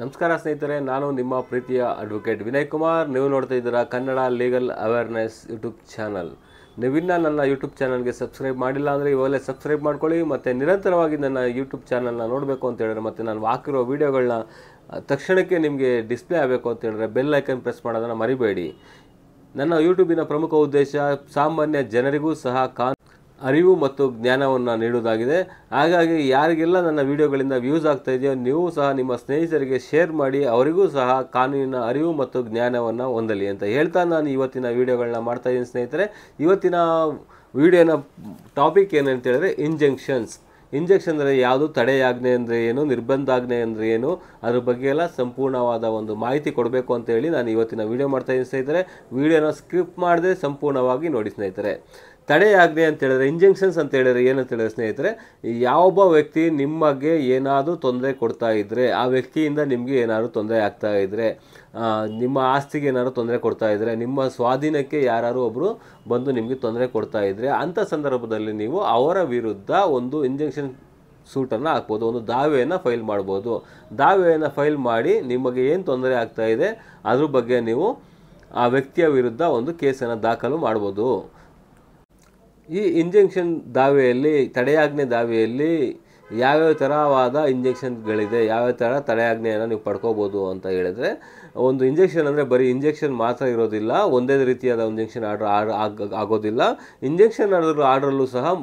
ನಮಸ್ಕಾರ ಸ್ನೇಹಿತರೆ, ನಾನು ನಿಮ್ಮ ಪ್ರೀತಿಯ ಅಡ್ವೊಕೇಟ್ ವಿನಯ್ ಕುಮಾರ್. ನೀವು ನೋಡ್ತಾ ಇದ್ದೀರಾ Kannada legal awareness YouTube channel. ನೀವಿನ್ನ ನನ್ನ ಯೂಟ್ಯೂಬ್ ಚಾನಲ್ಗೆ ಸಬ್ಸ್ಕ್ರೈಬ್ ಮಾಡಿಲ್ಲ ಅಂದರೆ ಇವಾಗಲೇ ಸಬ್ಸ್ಕ್ರೈಬ್ ಮಾಡ್ಕೊಳ್ಳಿ. ಮತ್ತು ನಿರಂತರವಾಗಿ ನನ್ನ ಯೂಟ್ಯೂಬ್ ಚಾನಲ್ನ ನೋಡಬೇಕು ಅಂತ ಹೇಳಿದ್ರೆ, ಮತ್ತು ನಾನು ಹಾಕಿರೋ ವೀಡಿಯೋಗಳನ್ನ ತಕ್ಷಣಕ್ಕೆ ನಿಮಗೆ ಡಿಸ್ಪ್ಲೇ ಆಗಬೇಕು ಅಂತ ಹೇಳಿದ್ರೆ ಬೆಲ್ ಐಕನ್ ಪ್ರೆಸ್ ಮಾಡೋದನ್ನು ಮರಿಬೇಡಿ. ನನ್ನ ಯೂಟ್ಯೂಬಿನ ಪ್ರಮುಖ ಉದ್ದೇಶ ಸಾಮಾನ್ಯ ಜನರಿಗೂ ಸಹ ಅರಿವು ಮತ್ತು ಜ್ಞಾನವನ್ನು ನೀಡುವುದಾಗಿದೆ. ಹಾಗಾಗಿ ಯಾರಿಗೆಲ್ಲ ನನ್ನ ವಿಡಿಯೋಗಳಿಂದ ವ್ಯೂಸ್ ಆಗ್ತಾ ಇದೆಯೋ ನೀವು ಸಹ ನಿಮ್ಮ ಸ್ನೇಹಿತರಿಗೆ ಶೇರ್ ಮಾಡಿ, ಅವರಿಗೂ ಸಹ ಕಾನೂನಿನ ಅರಿವು ಮತ್ತು ಜ್ಞಾನವನ್ನು ಹೊಂದಲಿ ಅಂತ ಹೇಳ್ತಾ ನಾನು ಇವತ್ತಿನ ವಿಡಿಯೋಗಳನ್ನ ಮಾಡ್ತಾ ಇದ್ದೀನಿ ಸ್ನೇಹಿತರೆ. ಇವತ್ತಿನ ವಿಡಿಯೋನ ಟಾಪಿಕ್ ಏನಂತ ಹೇಳಿದ್ರೆ ಇಂಜೆಕ್ಷನ್ ಅಂದರೆ ಯಾವುದು, ತಡೆಯಾಜ್ಞೆ ಅಂದರೆ ಏನು, ನಿರ್ಬಂಧಾಜ್ಞೆ ಅಂದರೆ ಏನು, ಅದ್ರ ಬಗ್ಗೆ ಎಲ್ಲ ಸಂಪೂರ್ಣವಾದ ಒಂದು ಮಾಹಿತಿ ಕೊಡಬೇಕು ಅಂತ ಹೇಳಿ ನಾನು ಇವತ್ತಿನ ವಿಡಿಯೋ ಮಾಡ್ತಾ ಇದ್ದೀನಿ ಸ್ನೇಹಿತರೆ. ವಿಡಿಯೋನ ಸ್ಕಿಪ್ ಮಾಡದೆ ಸಂಪೂರ್ಣವಾಗಿ ನೋಡಿ ಸ್ನೇಹಿತರೆ. ತಡೆಯಾಜ್ಞೆ ಅಂತ ಹೇಳಿದ್ರೆ, ಇಂಜೆಕ್ಷನ್ಸ್ ಅಂತ ಹೇಳಿದ್ರೆ ಏನಂತ ಹೇಳಿದ್ರೆ ಸ್ನೇಹಿತರೆ, ಯಾವೊಬ್ಬ ವ್ಯಕ್ತಿ ನಿಮಗೆ ಏನಾದರೂ ತೊಂದರೆ ಕೊಡ್ತಾ ಇದ್ದರೆ, ಆ ವ್ಯಕ್ತಿಯಿಂದ ನಿಮಗೆ ಏನಾದರೂ ತೊಂದರೆ ಆಗ್ತಾ ಇದ್ದರೆ, ನಿಮ್ಮ ಆಸ್ತಿಗೆ ಏನಾದರೂ ತೊಂದರೆ ಕೊಡ್ತಾ ಇದ್ದರೆ, ನಿಮ್ಮ ಸ್ವಾಧೀನಕ್ಕೆ ಯಾರು ಒಬ್ಬರು ಬಂದು ನಿಮಗೆ ತೊಂದರೆ ಕೊಡ್ತಾ ಇದ್ದರೆ, ಅಂಥ ಸಂದರ್ಭದಲ್ಲಿ ನೀವು ಅವರ ವಿರುದ್ಧ ಒಂದು ಇಂಜೆಕ್ಷನ್ ಸೂಟನ್ನು ಹಾಕ್ಬೋದು, ಒಂದು ದಾವೆಯನ್ನು ಫೈಲ್ ಮಾಡ್ಬೋದು. ದಾವೆಯನ್ನು ಫೈಲ್ ಮಾಡಿ ನಿಮಗೆ ಏನು ತೊಂದರೆ ಆಗ್ತಾ ಇದೆ ಅದ್ರ ಬಗ್ಗೆ ನೀವು ಆ ವ್ಯಕ್ತಿಯ ವಿರುದ್ಧ ಒಂದು ಕೇಸನ್ನು ದಾಖಲು ಮಾಡ್ಬೋದು. ಈ ಇಂಜೆಕ್ಷನ್ ದಾವೆಯಲ್ಲಿ, ತಡೆಯಾಜ್ಞೆ ದಾವೆಯಲ್ಲಿ ಯಾವ್ಯಾವ ಥರವಾದ ಇಂಜೆಕ್ಷನ್ಗಳಿದೆ, ಯಾವ್ಯಾವ ಥರ ತಡೆಯಾಜ್ಞೆಯನ್ನು ನೀವು ಪಡ್ಕೋಬೋದು ಅಂತ ಹೇಳಿದ್ರೆ, ಒಂದು ಇಂಜೆಕ್ಷನ್ ಅಂದರೆ ಬರೀ ಇಂಜೆಕ್ಷನ್ ಮಾತ್ರ ಇರೋದಿಲ್ಲ, ಒಂದೇ ರೀತಿಯಾದ ಇಂಜೆಕ್ಷನ್ ಆಗೋದಿಲ್ಲ. ಇಂಜೆಕ್ಷನ್ ಆರ್ಡ್ರಲ್ಲೂ ಸಹ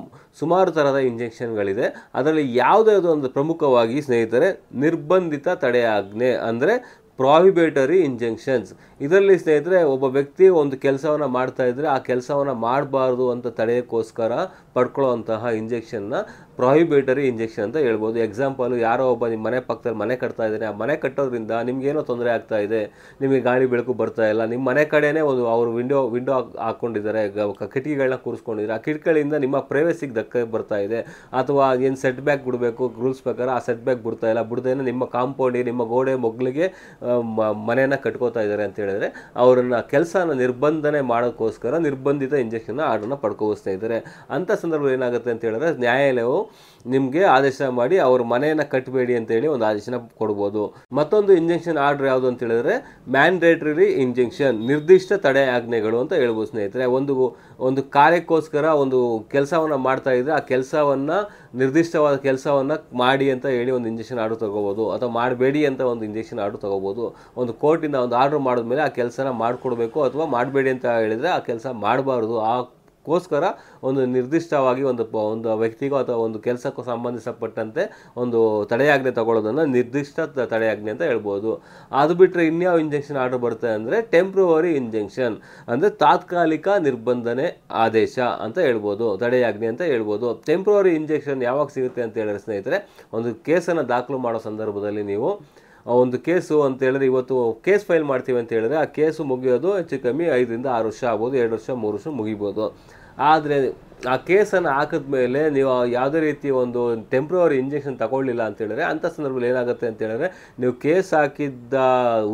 ಸುಮಾರು ಥರದ ಇಂಜೆಕ್ಷನ್ಗಳಿದೆ. ಅದರಲ್ಲಿ ಯಾವುದಾದ್ರು ಒಂದು ಪ್ರಮುಖವಾಗಿ ಸ್ನೇಹಿತರೆ, ನಿರ್ಬಂಧಿತ ತಡೆಯಾಜ್ಞೆ ಅಂದರೆ ಪ್ರಾಹಿಬಿಟರಿ ಇಂಜೆಕ್ಷನ್ಸ್. ಇದರಲ್ಲಿ ಸ್ನೇಹಿತರೆ, ಒಬ್ಬ ವ್ಯಕ್ತಿ ಒಂದು ಕೆಲಸವನ್ನು ಮಾಡ್ತಾ ಇದ್ದರೆ ಆ ಕೆಲಸವನ್ನು ಮಾಡಬಾರ್ದು ಅಂತ ತಡೆಯೋಕ್ಕೋಸ್ಕರ ಪಡ್ಕೊಳ್ಳೋವಂತಹ ಇಂಜೆಕ್ಷನ್ನ ಪ್ರಾಹಿಬಿಟರಿ ಇಂಜೆಕ್ಷನ್ ಅಂತ ಹೇಳ್ಬೋದು. ಎಕ್ಸಾಂಪಲ್, ಯಾರೋ ಒಬ್ಬ ನಿಮ್ಮ ಮನೆ ಪಕ್ಕದಲ್ಲಿ ಮನೆ ಕಟ್ತಾ ಇದ್ದಾನೆ, ಆ ಮನೆ ಕಟ್ಟೋದ್ರಿಂದ ನಿಮಗೇನೋ ತೊಂದರೆ ಆಗ್ತಾ ಇದೆ, ನಿಮಗೆ ಗಾಳಿ ಬೆಳಕು ಬರ್ತಾ ಇಲ್ಲ, ನಿಮ್ಮ ಮನೆ ಕಡೆನೇ ಅವರು ವಿಂಡೋ ಹಾಕ್ಕೊಂಡಿದ್ದಾರೆ, ಕಿಟಕಿಗಳನ್ನ ಕೂರಿಸ್ಕೊಂಡಿದ್ದಾರೆ, ಆ ಕಿಟಕಿಗಳಿಂದ ನಿಮ್ಮ ಪ್ರೈವಸಿಗೆ ಧಕ್ಕೆ ಬರ್ತಾ ಇದೆ, ಅಥವಾ ಏನು ಸೆಟ್ ಬ್ಯಾಕ್ ಬಿಡಬೇಕು ರೂಲ್ಸ್ ಪ್ರಕಾರ ಆ ಸೆಟ್ ಬ್ಯಾಕ್ ಬಿಡ್ತಾ ಇಲ್ಲ, ಬಿಡ್ದೇನೆ ನಿಮ್ಮ ಕಾಂಪೌಂಡಿಗೆ, ನಿಮ್ಮ ಗೋಡೆ ಮೊಗ್ಲಿಗೆ ಮನೆಯನ್ನು ಕಟ್ಕೋತಾ ಇದ್ದಾರೆ ಅಂತ ಹೇಳಿದ್ರೆ, ಅವರನ್ನ ಕೆಲಸನ ನಿರ್ಬಂಧನೆ ಮಾಡೋಕ್ಕೋಸ್ಕರ ನಿರ್ಬಂಧಿತ ಇಂಜೆಕ್ಷನ್ ಆರ್ಡರ್ನ ಪಡ್ಕೋಸ್ತಾ ಇದ್ದಾರೆ. ಅಂಥ ಸಂದರ್ಭದಲ್ಲಿ ಏನಾಗುತ್ತೆ ಅಂತ ಹೇಳಿದ್ರೆ, ನ್ಯಾಯಾಲಯವು ನಿಮಗೆ ಆದೇಶ ಮಾಡಿ ಅವ್ರ ಮನೆಯನ್ನು ಕಟ್ಟಬೇಡಿ ಅಂತೇಳಿ ಒಂದು ಆದೇಶನ ಕೊಡ್ಬೋದು. ಮತ್ತೊಂದು ಇಂಜೆಕ್ಷನ್ ಆರ್ಡರ್ ಯಾವುದು ಅಂತ ಹೇಳಿದ್ರೆ ಮ್ಯಾಂಡೇಟರಿ ಇಂಜೆಕ್ಷನ್, ನಿರ್ದಿಷ್ಟ ತಡೆಯಾಜ್ಞೆಗಳು ಅಂತ ಹೇಳ್ಬೋದು ಸ್ನೇಹಿತರೆ. ಒಂದು ಕಾರ್ಯಕ್ಕೋಸ್ಕರ ಒಂದು ಕೆಲಸವನ್ನು ಮಾಡ್ತಾ ಇದ್ರೆ ಆ ಕೆಲಸವನ್ನು, ನಿರ್ದಿಷ್ಟವಾದ ಕೆಲಸವನ್ನು ಮಾಡಿ ಅಂತ ಹೇಳಿ ಒಂದು ಇಂಜೆಕ್ಷನ್ ಆರ್ಡರ್ ತಗೋಬೋದು, ಅಥವಾ ಮಾಡಬೇಡಿ ಅಂತ ಒಂದು ಇಂಜೆಕ್ಷನ್ ಆರ್ಡರ್ ತಗೋಬೋದು. ಒಂದು ಕೋರ್ಟಿಂದ ಒಂದು ಆರ್ಡರ್ ಮಾಡಿದ್ಮೇಲೆ ಆ ಕೆಲಸನ ಮಾಡಿಕೊಡ್ಬೇಕು, ಅಥವಾ ಮಾಡಬೇಡಿ ಅಂತ ಹೇಳಿದರೆ ಆ ಕೆಲಸ ಮಾಡಬಾರ್ದು. ಗೋಸ್ಕರ ಒಂದು ನಿರ್ದಿಷ್ಟವಾಗಿ ಒಂದು ವ್ಯಕ್ತಿಗೋ ಅಥವಾ ಒಂದು ಕೆಲಸಕ್ಕೂ ಸಂಬಂಧಿಸಪಟ್ಟಂತೆ ಒಂದು ತಡೆಯಾಜ್ಞೆ ತಗೊಳ್ಳೋದನ್ನು ನಿರ್ದಿಷ್ಟ ತಡೆಯಾಜ್ಞೆ ಅಂತ ಹೇಳ್ಬೋದು. ಅದು ಬಿಟ್ಟರೆ ಇನ್ಯಾವ ಇಂಜೆಕ್ಷನ್ ಆರ್ಡರ್ ಬರುತ್ತೆ ಅಂದರೆ ಟೆಂಪ್ರವರಿ ಇಂಜೆಕ್ಷನ್, ಅಂದರೆ ತಾತ್ಕಾಲಿಕ ನಿರ್ಬಂಧನೆ ಆದೇಶ ಅಂತ ಹೇಳ್ಬೋದು, ತಡೆಯಾಜ್ಞೆ ಅಂತ ಹೇಳ್ಬೋದು. ಟೆಂಪ್ರವರಿ ಇಂಜೆಕ್ಷನ್ ಯಾವಾಗ ಸಿಗುತ್ತೆ ಅಂತ ಹೇಳಿದ್ರೆ ಸ್ನೇಹಿತರೆ, ಒಂದು ಕೇಸನ್ನು ದಾಖಲು ಮಾಡೋ ಸಂದರ್ಭದಲ್ಲಿ ನೀವು ಒಂದು ಕೇಸು ಅಂತ ಹೇಳಿದ್ರೆ, ಇವತ್ತು ಕೇಸ್ ಫೈಲ್ ಮಾಡ್ತೀವಿ ಅಂತ ಹೇಳಿದ್ರೆ ಆ ಕೇಸು ಮುಗಿಯೋದು ಹೆಚ್ಚು ಕಮ್ಮಿ 5 ರಿಂದ 6 ವರ್ಷ ಆಗ್ಬೋದು, 2 ವರ್ಷ 3 ವರ್ಷ ಮುಗಿಬೋದು. ಆದರೆ ಆ ಕೇಸನ್ನು ಹಾಕಿದ್ಮೇಲೆ ನೀವು ಯಾವುದೇ ರೀತಿ ಒಂದು ಟೆಂಪ್ರವರಿ ಇಂಜೆಕ್ಷನ್ ತಗೊಳ್ಳಿಲ್ಲ ಅಂತ ಹೇಳಿದ್ರೆ, ಅಂಥ ಸಂದರ್ಭದಲ್ಲಿ ಏನಾಗುತ್ತೆ ಅಂತ ಹೇಳಿದ್ರೆ, ನೀವು ಕೇಸ್ ಹಾಕಿದ್ದ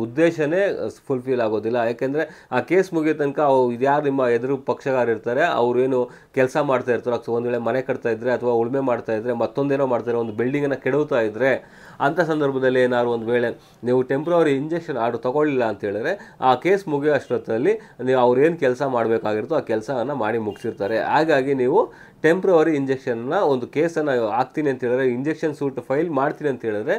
ಉದ್ದೇಶನೇ ಫುಲ್ಫಿಲ್ ಆಗೋದಿಲ್ಲ. ಯಾಕೆಂದರೆ ಆ ಕೇಸ್ ಮುಗಿಯೋ ತನಕ ಯಾರು ನಿಮ್ಮ ಎದುರು ಪಕ್ಷಗಾರ ಇರ್ತಾರೆ, ಅವರೇನು ಕೆಲಸ ಮಾಡ್ತಾ ಇರ್ತಾರೆ, ಒಂದು ವೇಳೆ ಮನೆ ಕಟ್ತಾ ಇದ್ದರೆ ಅಥವಾ ಉಳುಮೆ ಮಾಡ್ತಾ ಇದ್ದರೆ, ಮತ್ತೊಂದೇನೋ ಮಾಡ್ತಾರೆ, ಒಂದು ಬಿಲ್ಡಿಂಗನ್ನು ಕೆಡವುತ್ತಾ ಇದ್ದರೆ, ಅಂಥ ಸಂದರ್ಭದಲ್ಲಿ ಏನಾದ್ರು ಒಂದು ವೇಳೆ ನೀವು ಟೆಂಪ್ರವರಿ ಇಂಜೆಕ್ಷನ್ ಆರ್ಡರ್ ತೊಗೊಳ್ಳಿಲ್ಲ ಅಂತ ಹೇಳಿದ್ರೆ, ಆ ಕೇಸ್ ಮುಗಿಯೋ ಅಷ್ಟೊತ್ತಲ್ಲಿ ನೀವು ಅವ್ರೇನು ಕೆಲಸ ಮಾಡಬೇಕಾಗಿರುತ್ತೋ ಆ ಕೆಲಸವನ್ನು ಮಾಡಿ ಮುಗಿಸಿರ್ತಾರೆ. ಹಾಗಾಗಿ ನೀವು ಟೆಂಪ್ರವರಿ ಇಂಜೆಕ್ಷನ್ನ ಒಂದು ಕೇಸನ್ನು ಹಾಕ್ತೀನಿ ಅಂತ ಹೇಳಿದ್ರೆ, ಇಂಜೆಕ್ಷನ್ ಸೂಟ್ ಫೈಲ್ ಮಾಡ್ತೀನಿ ಅಂತ ಹೇಳಿದ್ರೆ,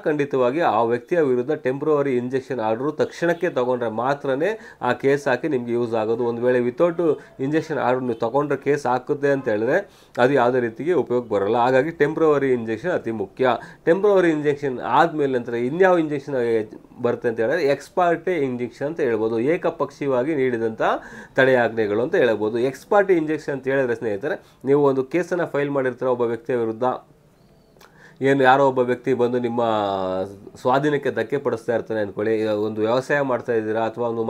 ಖಂಡಿತವಾಗಿ ಆ ವ್ಯಕ್ತಿಯ ವಿರುದ್ಧ ಟೆಂಪ್ರವರಿ ಇಂಜೆಕ್ಷನ್ ಆರ್ಡರು ತಕ್ಷಣಕ್ಕೆ ತೊಗೊಂಡ್ರೆ ಮಾತ್ರನೇ ಆ ಕೇಸ್ ಹಾಕಿ ನಿಮಗೆ ಯೂಸ್ ಆಗೋದು. ಒಂದು ವೇಳೆ ವಿತೌಟು ಇಂಜೆಕ್ಷನ್ ಆರ್ಡರ್ ನೀವು ತೊಗೊಂಡ್ರೆ ಕೇಸ್ ಹಾಕುತ್ತೆ ಅಂತ ಹೇಳಿದ್ರೆ ಅದು ಯಾವುದೇ ರೀತಿಗೆ ಉಪಯೋಗ ಬರೋಲ್ಲ. ಹಾಗಾಗಿ ಟೆಂಪ್ರವರಿ ಇಂಜೆಕ್ಷನ್ ಅತಿ ಮುಖ್ಯ. ಟೆಂಪ್ರವರಿ ಇಂಜೆಕ್ಷನ್ ಆದಮೇಲೆ ನಂತರ ಇನ್ಯಾವ ಇಂಜೆಕ್ಷನ್ ಬರುತ್ತೆ ಅಂತ ಹೇಳಿದ್ರೆ ಎಕ್ಸ್ ಪಾರ್ಟಿ ಇಂಜೆಕ್ಷನ್ ಅಂತ ಹೇಳ್ಬೋದು, ಏಕಪಕ್ಷೀಯವಾಗಿ ನೀಡಿದಂಥ ತಡೆಯಾಜ್ಞೆಗಳು ಅಂತ ಹೇಳ್ಬೋದು. ಎಕ್ಸ್ ಪಾರ್ಟಿ ಇಂಜೆಕ್ಷನ್ ಅಂತ ಹೇಳಿದ್ರೆ ಸ್ನೇಹಿತರೆ, ನೀವು ಒಂದು ಕೇಸನ್ನು ಫೈಲ್ ಮಾಡಿರ್ತೀರ ಒಬ್ಬ ವ್ಯಕ್ತಿಯ ವಿರುದ್ಧ, ಯಾರೋ ಒಬ್ಬ ವ್ಯಕ್ತಿ ಬಂದು ನಿಮ್ಮ ಸ್ವಾಧೀನಕ್ಕೆ ಧಕ್ಕೆ ಪಡಿಸ್ತಾ ಇರ್ತಾನೆ ಅಂದ್ಕೊಳ್ಳಿ. ಒಂದು ವ್ಯವಸಾಯ ಮಾಡ್ತಾ ಇದ್ದೀರಾ ಅಥವಾ ಒಂದು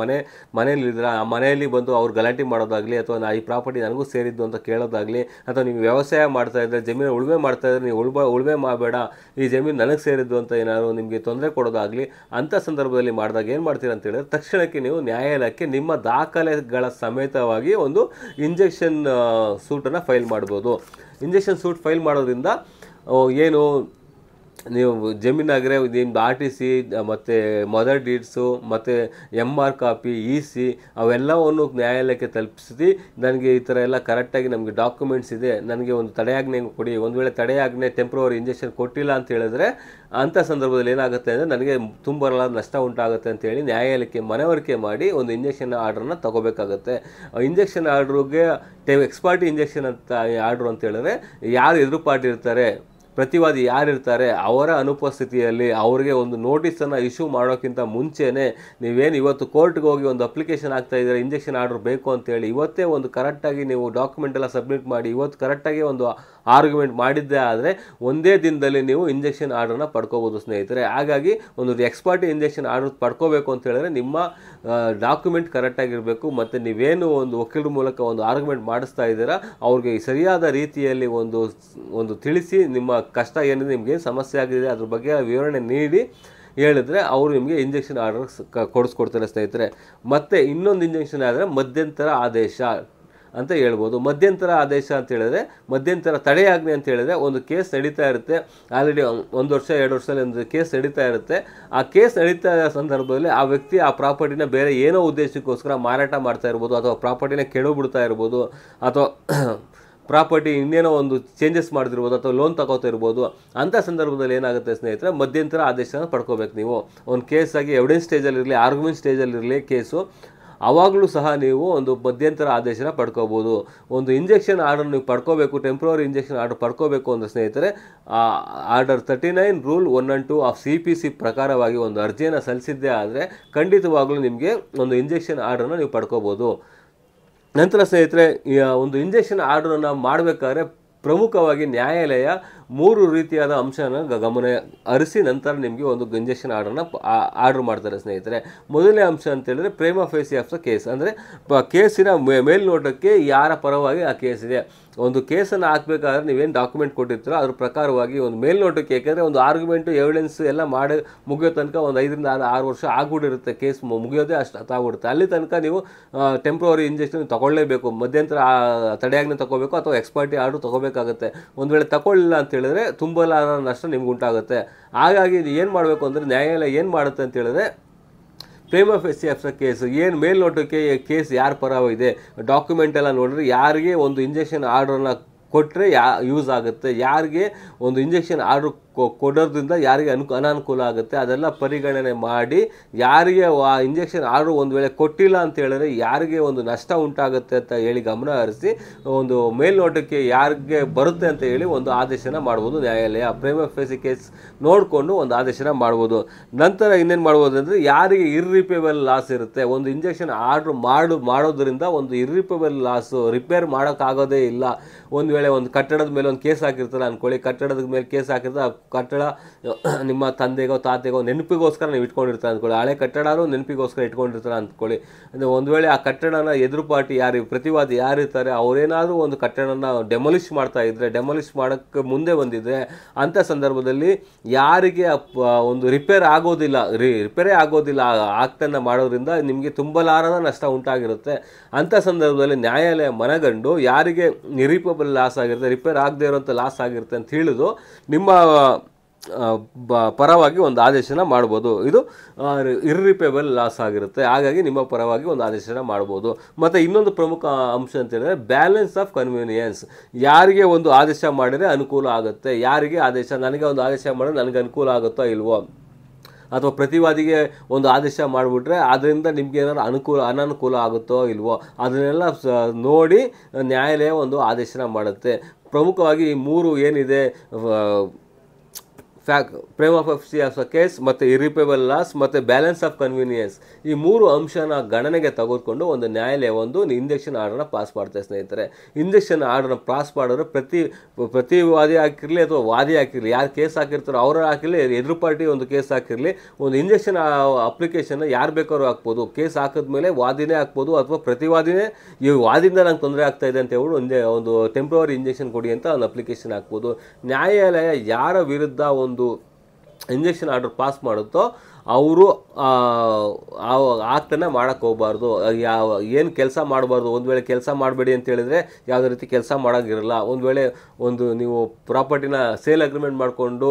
ಮನೆಯಲ್ಲಿದ್ದೀರಾ, ಆ ಮನೆಯಲ್ಲಿ ಬಂದು ಅವ್ರು ಗಲಾಟೆ ಮಾಡೋದಾಗಲಿ, ಅಥವಾ ಈ ಪ್ರಾಪರ್ಟಿ ನನಗೂ ಸೇರಿದ್ದು ಅಂತ ಕೇಳೋದಾಗಲಿ, ಅಥವಾ ನೀವು ವ್ಯವಸಾಯ ಮಾಡ್ತಾ ಇದ್ದರೆ, ಜಮೀನು ಉಳುಮೆ ಮಾಡ್ತಾ ಇದ್ದರೆ ನೀವು ಉಳುಮೆ ಮಾಡಬೇಡ, ಈ ಜಮೀನು ನನಗೆ ಸೇರಿದ್ದು ಅಂತ ಏನಾದ್ರು ನಿಮಗೆ ತೊಂದರೆ ಕೊಡೋದಾಗಲಿ, ಅಂಥ ಸಂದರ್ಭದಲ್ಲಿ ಮಾಡಿದಾಗ ಏನು ಮಾಡ್ತೀರಾ ಅಂತ ಹೇಳಿದ್ರೆ, ತಕ್ಷಣಕ್ಕೆ ನೀವು ನ್ಯಾಯಾಲಯಕ್ಕೆ ನಿಮ್ಮ ದಾಖಲೆಗಳ ಸಮೇತವಾಗಿ ಒಂದು ಇಂಜೆಕ್ಷನ್ ಸೂಟನ್ನು ಫೈಲ್ ಮಾಡ್ಬೋದು. ಇಂಜೆಕ್ಷನ್ ಸೂಟ್ ಫೈಲ್ ಮಾಡೋದ್ರಿಂದ ಏನು ನೀವು ಜಮೀನಾಗರೆ ನಿಮ್ದು RTC ಮತ್ತು ಮದರ್ ಡೀಡ್ಸು ಮತ್ತು MR ಕಾಪಿ EC ಅವೆಲ್ಲವನ್ನು ನ್ಯಾಯಾಲಯಕ್ಕೆ ತಲುಪಿಸಿ ನನಗೆ ಈ ಥರ ಎಲ್ಲ ಕರೆಕ್ಟಾಗಿ ನಮಗೆ ಡಾಕ್ಯುಮೆಂಟ್ಸ್ ಇದೆ, ನನಗೆ ಒಂದು ತಡೆಯಾಜ್ಞೆ ಕೊಡಿ. ಒಂದು ವೇಳೆ ತಡೆಯಾಜ್ಞೆ ಟೆಂಪ್ರವರಿ ಇಂಜೆಕ್ಷನ್ ಕೊಟ್ಟಿಲ್ಲ ಅಂತ ಹೇಳಿದ್ರೆ ಅಂಥ ಸಂದರ್ಭದಲ್ಲಿ ಏನಾಗುತ್ತೆ ಅಂದರೆ ನನಗೆ ತುಂಬ ನಷ್ಟ ಉಂಟಾಗುತ್ತೆ ಅಂತೇಳಿ ನ್ಯಾಯಾಲಯಕ್ಕೆ ಮನವರಿಕೆ ಮಾಡಿ ಒಂದು ಇಂಜೆಕ್ಷನ್ ಆರ್ಡ್ರನ್ನ ತಗೋಬೇಕಾಗತ್ತೆ. ಇಂಜೆಕ್ಷನ್ ಆರ್ಡ್ರಿಗೆ ಎಕ್ಸ್ ಪಾರ್ಟಿ ಇಂಜೆಕ್ಷನ್ ಅಂತ ಆರ್ಡ್ರು ಅಂತ ಹೇಳಿದ್ರೆ ಯಾರು ಎದುರು ಪಾರ್ಟಿ ಇರ್ತಾರೆ, ಪ್ರತಿವಾದಿ ಯಾರಿರ್ತಾರೆ ಅವರ ಅನುಪಸ್ಥಿತಿಯಲ್ಲಿ ಅವರಿಗೆ ಒಂದು ನೋಟಿಸನ್ನು ಇಶ್ಯೂ ಮಾಡೋಕ್ಕಿಂತ ಮುಂಚೆನೇ ನೀವೇನು ಇವತ್ತು ಕೋರ್ಟ್ಗೆ ಹೋಗಿ ಒಂದು ಅಪ್ಲಿಕೇಶನ್ ಆಗ್ತಾ ಇದ್ದಾರೆ ಇಂಜೆಕ್ಷನ್ ಆರ್ಡರ್ ಬೇಕು ಅಂತೇಳಿ ಇವತ್ತೇ ಒಂದು ಕರೆಕ್ಟಾಗಿ ನೀವು ಡಾಕ್ಯುಮೆಂಟ್ ಎಲ್ಲ ಸಬ್ಮಿಟ್ ಮಾಡಿ ಇವತ್ತು ಕರೆಕ್ಟಾಗಿ ಒಂದು ಆರ್ಗ್ಯುಮೆಂಟ್ ಮಾಡಿದ್ದೇ ಆದರೆ ಒಂದೇ ದಿನದಲ್ಲಿ ನೀವು ಇಂಜೆಕ್ಷನ್ ಆರ್ಡರ್ನ ಪಡ್ಕೋಬೋದು ಸ್ನೇಹಿತರೆ. ಹಾಗಾಗಿ ಒಂದು ಎಕ್ಸ್ ಪಾರ್ಟಿ ಇಂಜೆಕ್ಷನ್ ಆರ್ಡರ್ ಪಡ್ಕೋಬೇಕು ಅಂತ ಹೇಳಿದ್ರೆ ನಿಮ್ಮ ಡಾಕ್ಯುಮೆಂಟ್ ಕರೆಕ್ಟಾಗಿರಬೇಕು ಮತ್ತು ನೀವೇನು ಒಂದು ವಕೀಲರ ಮೂಲಕ ಒಂದು ಆರ್ಗ್ಯುಮೆಂಟ್ ಮಾಡಿಸ್ತಾ ಇದ್ದೀರಾ ಅವ್ರಿಗೆ ಸರಿಯಾದ ರೀತಿಯಲ್ಲಿ ಒಂದು ತಿಳಿಸಿ ನಿಮ್ಮ ಕಷ್ಟ ಏನಿದೆ, ನಿಮಗೆ ಸಮಸ್ಯೆ ಆಗಿದೆ ಅದ್ರ ಬಗ್ಗೆ ವಿವರಣೆ ನೀಡಿ ಹೇಳಿದ್ರೆ ಅವರು ನಿಮಗೆ ಇಂಜೆಕ್ಷನ್ ಆರ್ಡರ್ ಕೊಡಿಸ್ಕೊಡ್ತಾರೆ ಸ್ನೇಹಿತರೆ. ಮತ್ತು ಇನ್ನೊಂದು ಇಂಜೆಕ್ಷನ್ ಆದರೆ ಮಧ್ಯಂತರ ಆದೇಶ ಅಂತ ಹೇಳ್ಬೋದು. ಮಧ್ಯಂತರ ಆದೇಶ ಅಂತ ಹೇಳಿದ್ರೆ ಮಧ್ಯಂತರ ತಡೆಯಾಜ್ಞೆ ಅಂತ ಹೇಳಿದ್ರೆ ಒಂದು ಕೇಸ್ ನಡೀತಾ ಇರುತ್ತೆ, ಆಲ್ರೆಡಿ 1 ವರ್ಷ 2 ವರ್ಷದಲ್ಲಿ ಒಂದು ಕೇಸ್ ನಡೀತಾ ಇರುತ್ತೆ. ಆ ಕೇಸ್ ನಡೀತಾ ಇರೋ ಸಂದರ್ಭದಲ್ಲಿ ಆ ವ್ಯಕ್ತಿ ಆ ಪ್ರಾಪರ್ಟಿನ ಬೇರೆ ಏನೋ ಉದ್ದೇಶಕ್ಕೋಸ್ಕರ ಮಾರಾಟ ಮಾಡ್ತಾ ಇರ್ಬೋದು, ಅಥವಾ ಪ್ರಾಪರ್ಟಿನ ಕೆಡಬಿಡ್ತಾ ಇರ್ಬೋದು, ಅಥವಾ ಪ್ರಾಪರ್ಟಿ ಇನ್ನೇನೋ ಒಂದು ಚೇಂಜಸ್ ಮಾಡ್ತಿರ್ಬೋದು, ಅಥವಾ ಲೋನ್ ತಗೋತಾ ಇರ್ಬೋದು. ಅಂಥ ಸಂದರ್ಭದಲ್ಲಿ ಏನಾಗುತ್ತೆ ಸ್ನೇಹಿತರೆ, ಮಧ್ಯಂತರ ಆದೇಶನ ಪಡ್ಕೋಬೇಕು. ನೀವು ಒಂದು ಕೇಸಾಗಿ ಎವಿಡೆನ್ಸ್ ಸ್ಟೇಜಲ್ಲಿರಲಿ ಆರ್ಗ್ಯುಮೆಂಟ್ ಸ್ಟೇಜಲ್ಲಿರಲಿ ಕೇಸು, ಆವಾಗಲೂ ಸಹ ನೀವು ಒಂದು ಮಧ್ಯಂತರ ಆದೇಶನ ಪಡ್ಕೋಬೋದು. ಒಂದು ಇಂಜೆಕ್ಷನ್ ಆರ್ಡರ್ ನೀವು ಪಡ್ಕೋಬೇಕು, ಟೆಂಪ್ರವರಿ ಇಂಜೆಕ್ಷನ್ ಆರ್ಡರ್ ಪಡ್ಕೋಬೇಕು ಅಂದರೆ ಸ್ನೇಹಿತರೆ order 39 rule 1 and 2 of CPC ಪ್ರಕಾರವಾಗಿ ಒಂದು ಅರ್ಜಿಯನ್ನು ಸಲ್ಲಿಸಿದ್ದೇ ಆದರೆ ಖಂಡಿತವಾಗಲೂ ನಿಮಗೆ ಒಂದು ಇಂಜೆಕ್ಷನ್ ಆರ್ಡರ್ನ ನೀವು ಪಡ್ಕೋಬೋದು. ನಂತರ ಸ್ನೇಹಿತರೆ ಒಂದು ಇಂಜೆಕ್ಷನ್ ಆರ್ಡರನ್ನು ಮಾಡಬೇಕಾದ್ರೆ ಪ್ರಮುಖವಾಗಿ ನ್ಯಾಯಾಲಯ 3 ರೀತಿಯಾದ ಅಂಶನ ಗಮನ ಹರಿಸಿ ನಂತರ ನಿಮಗೆ ಒಂದು ಇಂಜೆಕ್ಷನ್ ಆರ್ಡರ್ನ ಆರ್ಡರ್ ಮಾಡ್ತಾರೆ ಸ್ನೇಹಿತರೆ. ಮೊದಲನೇ ಅಂಶ ಅಂತ ಹೇಳಿದ್ರೆ ಪ್ರೇಮ ಫೇಸಿ ಆಫ್ ದ ಕೇಸ್, ಅಂದರೆ ಕೇಸಿನ ಮೇಲ್ನೋಟಕ್ಕೆ ಯಾರ ಪರವಾಗಿ ಆ ಕೇಸ್ ಇದೆ. ಒಂದು ಕೇಸನ್ನು ಹಾಕಬೇಕಾದ್ರೆ ನೀವೇನು ಡಾಕ್ಯುಮೆಂಟ್ ಕೊಟ್ಟಿರ್ತೀರೋ ಅದ್ರ ಪ್ರಕಾರವಾಗಿ ಒಂದು ಮೇಲ್ನೋಟಕ್ಕೆ, ಯಾಕೆಂದರೆ ಒಂದು ಆರ್ಗ್ಯುಮೆಂಟು ಎವಿಡೆನ್ಸ್ ಎಲ್ಲ ಮಾಡಿ ಮುಗಿಯೋ ತನಕ ಒಂದು 5 ರಿಂದ 6 ವರ್ಷ ಆಗ್ಬಿಟ್ಟಿರುತ್ತೆ, ಕೇಸ್ ಮುಗಿಯೋದೇ ಅಷ್ಟು ಆಗ್ಬಿಡುತ್ತೆ. ಅಲ್ಲಿ ತನಕ ನೀವು ಟೆಂಪ್ರವರಿ ಇಂಜೆಕ್ಷನ್ ತಗೊಳ್ಳೇಬೇಕು, ಮಧ್ಯಂತರ ತಡೆಯಾಜ್ಞೆ ತಗೋಬೇಕು ಅಥವಾ ಎಕ್ಸ್ ಪಾರ್ಟಿ ಆರ್ಡರ್ ತಗೋಬೇಕಾಗುತ್ತೆ. ಒಂದು ವೇಳೆ ತಗೊಳ್ಳಿಲ್ಲ ಅಂತ ಹೇಳಿದ್ರೆ ತುಂಬಲಾರದ ನಷ್ಟ ನಿಮ್ಗೆ ಉಂಟಾಗುತ್ತೆ. ಹಾಗಾಗಿ ಏನು ಮಾಡಬೇಕು ಅಂದರೆ ನ್ಯಾಯಾಲಯ ಏನು ಮಾಡುತ್ತೆ ಅಂತ ಹೇಳಿದ್ರೆ ಪ್ರೇಮ ಫೇಸಿ ಆಫ್ ದ ಕೇಸ್, ಏನು ಮೇಲ್ನೋಟಕ್ಕೆ ಕೇಸ್ ಯಾರ ಪರವಿದೆ ಡಾಕ್ಯುಮೆಂಟ್ ಎಲ್ಲ ನೋಡಿದ್ರೆ ಯಾರಿಗೆ ಒಂದು ಇಂಜೆಕ್ಷನ್ ಆರ್ಡರ್ನ ಕೊಟ್ಟರೆ ಯೂಸ್ ಆಗುತ್ತೆ, ಯಾರಿಗೆ ಒಂದು ಇಂಜೆಕ್ಷನ್ ಆರ್ಡರ್ ಕೊಡೋದ್ರಿಂದ ಯಾರಿಗೆ ಅನಾನುಕೂಲ ಆಗುತ್ತೆ ಅದೆಲ್ಲ ಪರಿಗಣನೆ ಮಾಡಿ ಯಾರಿಗೆ ಆ ಇಂಜೆಕ್ಷನ್ ಆರ್ಡರ್ ಒಂದು ವೇಳೆ ಕೊಟ್ಟಿಲ್ಲ ಅಂತ ಹೇಳಿದ್ರೆ ಯಾರಿಗೆ ಒಂದು ನಷ್ಟ ಉಂಟಾಗುತ್ತೆ ಅಂತ ಹೇಳಿ ಗಮನ ಹರಿಸಿ ಒಂದು ಮೇಲ್ನೋಟಕ್ಕೆ ಯಾರಿಗೆ ಬರುತ್ತೆ ಅಂತ ಹೇಳಿ ಒಂದು ಆದೇಶನ ಮಾಡ್ಬೋದು ನ್ಯಾಯಾಲಯ. ಪ್ರೇಮ ಫೇಸಿ ಕೇಸ್ ನೋಡಿಕೊಂಡು ಒಂದು ಆದೇಶನ ಮಾಡ್ಬೋದು. ನಂತರ ಇನ್ನೇನು ಮಾಡ್ಬೋದು ಅಂದರೆ ಯಾರಿಗೆ ಇರ್ರಿಪೇಬಲ್ ಲಾಸ್ ಇರುತ್ತೆ, ಒಂದು ಇಂಜೆಕ್ಷನ್ ಆರ್ಡ್ರ್ ಮಾಡೋದ್ರಿಂದ ಒಂದು ಇರ್ರಿಪೇಬಲ್ ಲಾಸು, ರಿಪೇರ್ ಮಾಡೋಕ್ಕಾಗೋದೇ ಇಲ್ಲ. ಒಂದು ವೇಳೆ ಒಂದು ಕಟ್ಟಡದ ಮೇಲೆ ಒಂದು ಕೇಸ್ ಹಾಕಿರ್ತಾರೆ ಅಂದ್ಕೊಳ್ಳಿ, ಕಟ್ಟಡದ ಮೇಲೆ ಕೇಸ್ ಹಾಕಿರ್ತಾರೆ, ಆ ಕಟ್ಟಡ ನಿಮ್ಮ ತಂದೆಗೋ ತಾತೆಗೋ ನೆನಪಿಗೋಸ್ಕರ ನೀವು ಇಟ್ಕೊಂಡಿರ್ತಾರೆ ಅಂದ್ಕೊಳ್ಳಿ, ಹಳೆ ಕಟ್ಟಡನೂ ನೆನಪಿಗೋಸ್ಕರ ಇಟ್ಕೊಂಡಿರ್ತಾರೆ ಅಂದ್ಕೊಳ್ಳಿ. ಅಂದರೆ ಒಂದು ವೇಳೆ ಆ ಕಟ್ಟಡನ ಎದುರು ಪಾರ್ಟಿ ಪ್ರತಿವಾದಿ ಯಾರಿರ್ತಾರೆ ಅವರೇನಾದರೂ ಒಂದು ಕಟ್ಟಡನ ಡೆಮೊಲಿಷ್ ಮಾಡ್ತಾ ಇದ್ದರೆ, ಡೆಮೊಲಿಷ್ ಮಾಡೋಕ್ಕೆ ಮುಂದೆ ಬಂದಿದ್ದರೆ ಅಂಥ ಸಂದರ್ಭದಲ್ಲಿ ಯಾರಿಗೆ ಒಂದು ರಿಪೇರೇ ಆಗೋದಿಲ್ಲ ಆಗ್ತನ್ನ ಮಾಡೋದ್ರಿಂದ ನಿಮಗೆ ತುಂಬಲಾರದ ನಷ್ಟ ಉಂಟಾಗಿರುತ್ತೆ. ಅಂಥ ಸಂದರ್ಭದಲ್ಲಿ ನ್ಯಾಯಾಲಯ ಮನಗಂಡು ಯಾರಿಗೆ ಇರ್ರಿಪೇಬಲ್ ಲಾಸ್ ಆಗಿರುತ್ತೆ, ರಿಪೇರ್ ಆಗದೆ ಇರೋಂಥ ಲಾಸ್ ಆಗಿರುತ್ತೆ ಅಂತ ಹೇಳಿದು ನಿಮ್ಮ ಪರವಾಗಿ ಒಂದು ಆದೇಶನ ಮಾಡ್ಬೋದು. ಇದು ಇರ್ರಿಪೇಬಲ್ ಲಾಸ್ ಆಗಿರುತ್ತೆ, ಹಾಗಾಗಿ ನಿಮ್ಮ ಪರವಾಗಿ ಒಂದು ಆದೇಶನ ಮಾಡ್ಬೋದು. ಮತ್ತು ಇನ್ನೊಂದು ಪ್ರಮುಖ ಅಂಶ ಅಂತ ಹೇಳಿದ್ರೆ ಬ್ಯಾಲೆನ್ಸ್ ಆಫ್ ಕನ್ವೀನಿಯನ್ಸ್, ಯಾರಿಗೆ ಒಂದು ಆದೇಶ ಮಾಡಿದರೆ ಅನುಕೂಲ ಆಗುತ್ತೆ, ಯಾರಿಗೆ ಆದೇಶ ನನಗೆ ಒಂದು ಆದೇಶ ಮಾಡಿದ್ರೆ ನನಗೆ ಅನುಕೂಲ ಆಗುತ್ತೋ ಇಲ್ವೋ, ಅಥವಾ ಪ್ರತಿವಾದಿಗೆ ಒಂದು ಆದೇಶ ಮಾಡಿಬಿಟ್ರೆ ಅದರಿಂದ ನಿಮ್ಗೆ ಏನಾದ್ರು ಅನಾನುಕೂಲ ಆಗುತ್ತೋ ಇಲ್ವೋ ಅದನ್ನೆಲ್ಲ ನೋಡಿ ನ್ಯಾಯಾಲಯ ಒಂದು ಆದೇಶನ ಮಾಡುತ್ತೆ. ಪ್ರಮುಖವಾಗಿ ಈ 3 ಏನಿದೆ ಪ್ರೇಮ ಫೇಸಿ ಆಫ್ ದ ಕೇಸ್ ಮತ್ತು ಇರ್ರಿಪೇಬಲ್ ಲಾಸ್ ಮತ್ತು ಬ್ಯಾಲೆನ್ಸ್ ಆಫ್ ಕನ್ವೀನಿಯನ್ಸ್, ಈ 3 ಅಂಶನ ಗಣನೆಗೆ ತೆಗೆದುಕೊಂಡು ಒಂದು ನ್ಯಾಯಾಲಯ ಒಂದು ಇಂಜೆಕ್ಷನ್ ಆರ್ಡರ್ನ ಪಾಸ್ ಮಾಡ್ತಾರೆ ಸ್ನೇಹಿತರೆ. ಇಂಜೆಕ್ಷನ್ ಆರ್ಡರ್ನ ಪಾಸ್ ಮಾಡಿದ್ರೆ ಪ್ರತಿವಾದಿ ಹಾಕಿರಲಿ ಅಥವಾ ವಾದಿ ಹಾಕಿರಲಿ, ಯಾರು ಕೇಸ್ ಹಾಕಿರ್ತಾರೋ ಅವರು ಹಾಕಿರಲಿ, ಎದುರು ಪಾರ್ಟಿ ಒಂದು ಕೇಸ್ ಹಾಕಿರಲಿ, ಒಂದು ಇಂಜೆಕ್ಷನ್ ಅಪ್ಲಿಕೇಶನ್ನ ಯಾರು ಬೇಕಾದ್ರೂ ಹಾಕ್ಬೋದು. ಕೇಸ್ ಹಾಕಿದ್ಮೇಲೆ ವಾದಿನೇ ಹಾಕ್ಬೋದು ಅಥವಾ ಪ್ರತಿವಾದಿನೇ ಈ ವಾದಿಂದ ನಂಗೆ ತೊಂದರೆ ಆಗ್ತಾ ಇದೆ ಅಂತ ಹೇಳಿ ಒಂದು ಟೆಂಪ್ರವರಿ ಇಂಜೆಕ್ಷನ್ ಕೊಡಿ ಅಂತ ಒಂದು ಅಪ್ಲಿಕೇಶನ್ ಹಾಕ್ಬೋದು. ನ್ಯಾಯಾಲಯ ಯಾರ ವಿರುದ್ಧ ಒಂದು ಇಂಜೆಕ್ಷನ್ ಆರ್ಡರ್ ಪಾಸ್ ಮಾಡುತ್ತೋ ಅವರು ಆಗ್ತಾನೆ ಮಾಡೋಕ್ಕೆ ಹೋಗಬಾರ್ದು. ಏನು ಕೆಲಸ ಮಾಡಬಾರ್ದು. ಒಂದು ವೇಳೆ ಕೆಲಸ ಮಾಡಬೇಡಿ ಅಂತ ಹೇಳಿದರೆ ಯಾವುದೇ ರೀತಿ ಕೆಲಸ ಮಾಡೋಂಗಿರಲ್ಲ. ಒಂದು ವೇಳೆ ನೀವು ಪ್ರಾಪರ್ಟಿನ ಸೇಲ್ ಅಗ್ರಿಮೆಂಟ್ ಮಾಡಿಕೊಂಡು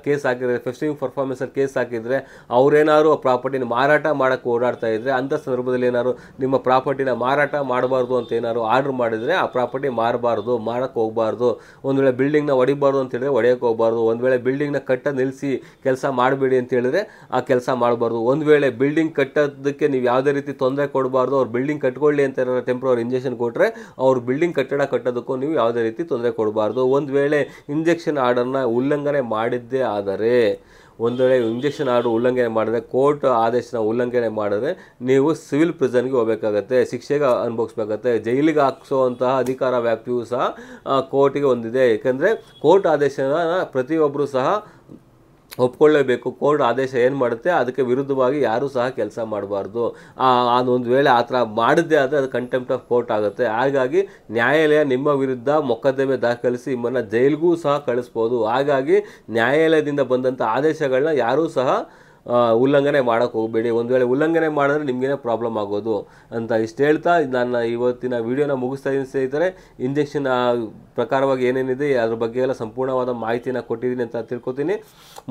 ಕೇಸ್ ಹಾಕಿದರೆ, ಫೆಸ್ಟಿಂಗ್ ಪರ್ಫಾರ್ಮೆನ್ಸಲ್ಲಿ ಕೇಸ್ ಹಾಕಿದರೆ, ಅವರೇನಾದ್ರು ಆ ಪ್ರಾಪರ್ಟಿನ ಮಾರಾಟ ಮಾಡೋಕ್ಕೆ ಓಡಾಡ್ತಾ ಇದ್ದರೆ, ಅಂಥ ಸಂದರ್ಭದಲ್ಲಿ ಏನಾದ್ರು ನಿಮ್ಮ ಪ್ರಾಪರ್ಟಿನ ಮಾರಾಟ ಮಾಡಬಾರ್ದು ಅಂತ ಏನಾದ್ರು ಆರ್ಡ್ರ್ ಮಾಡಿದರೆ ಆ ಪ್ರಾಪರ್ಟಿ ಮಾರಬಾರ್ದು, ಮಾರಕ್ಕೆ ಹೋಗಬಾರ್ದು. ಒಂದು ವೇಳೆ ಬಿಲ್ಡಿಂಗ್ನ ಹೊಡಿಬಾರ್ದು ಅಂತ ಹೇಳಿದ್ರೆ ಹೊಡೆಯೋಕ್ಕೆ ಹೋಗಬಾರ್ದು. ಒಂದು ವೇಳೆ ಬಿಲ್ಡಿಂಗ್ನ ನಿಲ್ಲಿಸಿ ಕೆಲಸ ಮಾಡಬೇಡಿ ಅಂತ ಹೇಳಿದ್ರೆ ಆ ಕೆಲಸ ಮಾಡಬಾರ್ದು. ಒಂದು ವೇಳೆ ಬಿಲ್ಡಿಂಗ್ ಕಟ್ಟೋದಕ್ಕೆ ನೀವು ಯಾವುದೇ ರೀತಿ ತೊಂದರೆ ಕೊಡಬಾರ್ದು. ಅವ್ರು ಬಿಲ್ಡಿಂಗ್ ಕಟ್ಕೊಳ್ಳಿ ಅಂತ ಟೆಂಪ್ರವರಿ ಇಂಜೆಕ್ಷನ್ ಕೊಟ್ಟರೆ ಅವ್ರು ಬಿಲ್ಡಿಂಗ್ ಕಟ್ಟೋದಕ್ಕೂ ನೀವು ಯಾವುದೇ ರೀತಿ ತೊಂದರೆ ಕೊಡಬಾರ್ದು. ಒಂದು ವೇಳೆ ಇಂಜೆಕ್ಷನ್ ಆರ್ಡರ್ನ ಉಲ್ಲಂಘನೆ ಮಾಡಿದ್ದೇ ಆದರೆ, ಒಂದು ವೇಳೆ ಇಂಜೆಕ್ಷನ್ ಆರ್ಡರ್ ಉಲ್ಲಂಘನೆ ಮಾಡಿದ್ರೆ, ಕೋರ್ಟ್ ಆದೇಶನ ಉಲ್ಲಂಘನೆ ಮಾಡಿದ್ರೆ ನೀವು ಸಿವಿಲ್ ಪ್ರಿಸನ್ಗೆ ಹೋಗಬೇಕಾಗತ್ತೆ, ಶಿಕ್ಷೆಗೆ ಅನುಭವಿಸ್ಬೇಕಾಗತ್ತೆ. ಜೈಲಿಗೆ ಹಾಕಿಸುವಂತಹ ಅಧಿಕಾರ ವ್ಯಾಪ್ತಿಯೂ ಸಹ ಕೋರ್ಟಿಗೆ ಹೊಂದಿದೆ. ಏಕೆಂದರೆ ಕೋರ್ಟ್ ಆದೇಶನ ಪ್ರತಿಯೊಬ್ಬರು ಸಹ ಒಪ್ಕೊಳ್ಳೇಬೇಕು. ಕೋರ್ಟ್ ಆದೇಶ ಏನು ಮಾಡುತ್ತೆ ಅದಕ್ಕೆ ವಿರುದ್ಧವಾಗಿ ಯಾರೂ ಸಹ ಕೆಲಸ ಮಾಡಬಾರ್ದು. ಒಂದು ವೇಳೆ ಆ ಥರ ಮಾಡಿದ್ದೇ ಆದರೆ ಅದು ಕಂಟೆಂಪ್ಟ್ ಆಫ್ ಕೋರ್ಟ್ ಆಗುತ್ತೆ. ಹಾಗಾಗಿ ನ್ಯಾಯಾಲಯ ನಿಮ್ಮ ವಿರುದ್ಧ ಮೊಕದ್ದಮೆ ದಾಖಲಿಸಿ ನಿಮ್ಮನ್ನು ಜೈಲಿಗೂ ಸಹ ಕಳಿಸ್ಬೋದು. ಹಾಗಾಗಿ ನ್ಯಾಯಾಲಯದಿಂದ ಬಂದಂಥ ಆದೇಶಗಳನ್ನ ಯಾರೂ ಸಹ ಉಲ್ಲಂಘನೆ ಮಾಡೋಕ್ಕೆ ಹೋಗಬೇಡಿ. ಒಂದು ವೇಳೆ ಉಲ್ಲಂಘನೆ ಮಾಡಿದ್ರೆ ನಿಮಗೇನೆ ಪ್ರಾಬ್ಲಮ್ ಆಗೋದು ಅಂತ ಇಷ್ಟು ಹೇಳ್ತಾ ನನ್ನ ಇವತ್ತಿನ ವಿಡಿಯೋನ ಮುಗಿಸ್ತಾ ಇದ್ದೀನಿ ಸ್ನೇಹಿತರೆ. ಇಂಜೆಕ್ಷನ್ ಪ್ರಕಾರವಾಗಿ ಏನೇನಿದೆ ಅದ್ರ ಬಗ್ಗೆ ಎಲ್ಲ ಸಂಪೂರ್ಣವಾದ ಮಾಹಿತಿನ ಕೊಟ್ಟಿದ್ದೀನಿ ಅಂತ ತಿಳ್ಕೊತೀನಿ.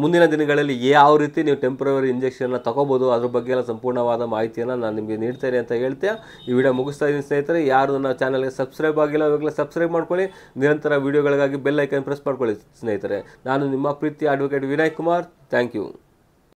ಮುಂದಿನ ದಿನಗಳಲ್ಲಿ ಯಾವ ರೀತಿ ನೀವು ಟೆಂಪ್ರವರಿ ಇಂಜೆಕ್ಷನ್ನ ತಗೋಬೋದು ಅದ್ರ ಬಗ್ಗೆ ಎಲ್ಲ ಸಂಪೂರ್ಣವಾದ ಮಾಹಿತಿಯನ್ನು ನಾನು ನಿಮಗೆ ನೀಡ್ತೇನೆ ಅಂತ ಹೇಳ್ತಾ ಈ ವಿಡಿಯೋ ಮುಗಿಸ್ತಾ ಇದ್ದೀನಿ ಸ್ನೇಹಿತರೆ. ಯಾರು ನನ್ನ ಚಾನಲ್ಗೆ ಸಬ್ಸ್ಕ್ರೈಬ್ ಆಗಿಲ್ಲ ಇವಾಗಲೇ ಸಬ್ಸ್ಕ್ರೈಬ್ ಮಾಡ್ಕೊಳ್ಳಿ. ನಿರಂತರ ವಿಡಿಯೋಗಳಿಗಾಗಿ ಬೆಲ್ ಐಕನ್ ಪ್ರೆಸ್ ಮಾಡ್ಕೊಳ್ಳಿ ಸ್ನೇಹಿತರೆ. ನಾನು ನಿಮ್ಮ ಪ್ರೀತಿಯ advocate Vinay Kumar. Thank you.